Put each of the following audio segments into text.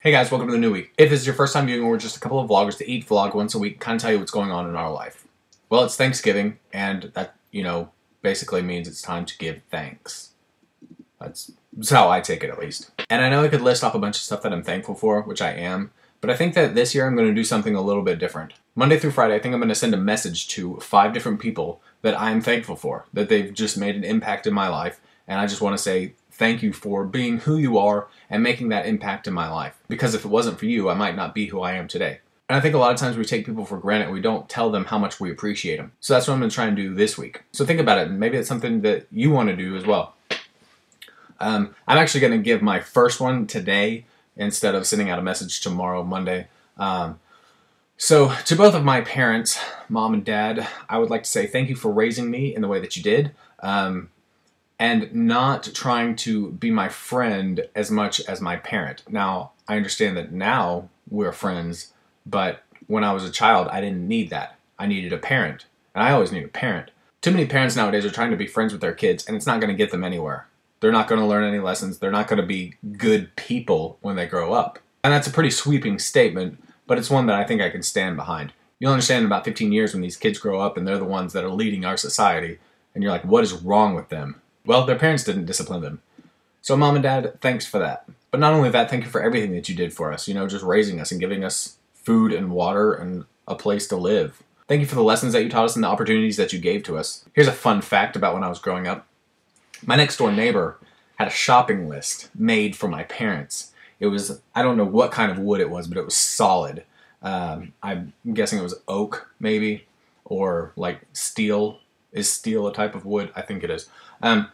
Hey guys, welcome to the new week. If this is your first time viewing, we're just a couple of vloggers that eat vlog once a week, kind of tell you what's going on in our life. Well, it's Thanksgiving, and that, basically means it's time to give thanks. That's how I take it, at least. And I know I could list off a bunch of stuff that I'm thankful for, which I am, but I think that this year I'm going to do something a little bit different. Monday through Friday, I think I'm going to send a message to 5 different people that I'm thankful for, that they've just made an impact in my life, and I just want to say thank you for being who you are and making that impact in my life. Because if it wasn't for you, I might not be who I am today. And I think a lot of times we take people for granted. We don't tell them how much we appreciate them. So that's what I'm going to try and do this week. So think about it, and maybe it's something that you want to do as well. I'm actually going to give my first one today instead of sending out a message tomorrow, Monday. So to both of my parents, mom and dad, I would like to say thank you for raising me in the way that you did. And not trying to be my friend as much as my parent. Now, I understand that now we're friends, but when I was a child, I didn't need that. I needed a parent, and I always need a parent. Too many parents nowadays are trying to be friends with their kids, and it's not going to get them anywhere. They're not going to learn any lessons. They're not going to be good people when they grow up. And that's a pretty sweeping statement, but it's one that I think I can stand behind. You'll understand in about 15 years when these kids grow up and they're the ones that are leading our society, and you're like, what is wrong with them? Well, their parents didn't discipline them. So mom and dad, thanks for that. But not only that, thank you for everything that you did for us, just raising us and giving us food and water and a place to live. Thank you for the lessons that you taught us and the opportunities that you gave to us. Here's a fun fact about when I was growing up. My next door neighbor had a shopping list made for my parents. It was, I don't know what kind of wood it was, but it was solid. I'm guessing it was oak, maybe, or like steel. Is steel a type of wood? I think it is. And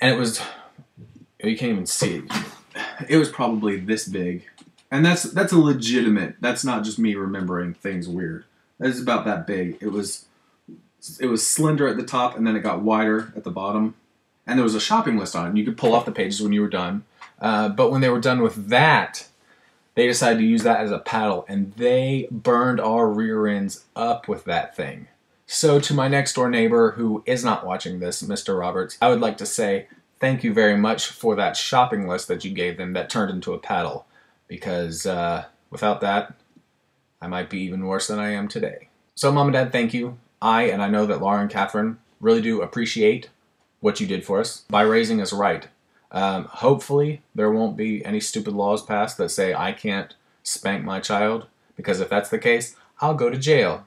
it was, you can't even see it. It was probably this big. And that's a legitimate, that's not just me remembering things weird. It's about that big. It was slender at the top, and then it got wider at the bottom. And there was a shopping list on it, and you could pull off the pages when you were done. But when they were done with that, they decided to use that as a paddle, and they burned our rear ends up with that thing. So to my next door neighbor who is not watching this, Mr. Roberts, I would like to say thank you very much for that shopping list that you gave them that turned into a paddle. Because without that, I might be even worse than I am today. So mom and dad, thank you. And I know that Laura and Catherine really do appreciate what you did for us by raising us right. Hopefully there won't be any stupid laws passed that say I can't spank my child. Because if that's the case, I'll go to jail.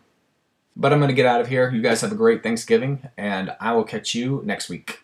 But I'm going to get out of here. You guys have a great Thanksgiving, and I will catch you next week.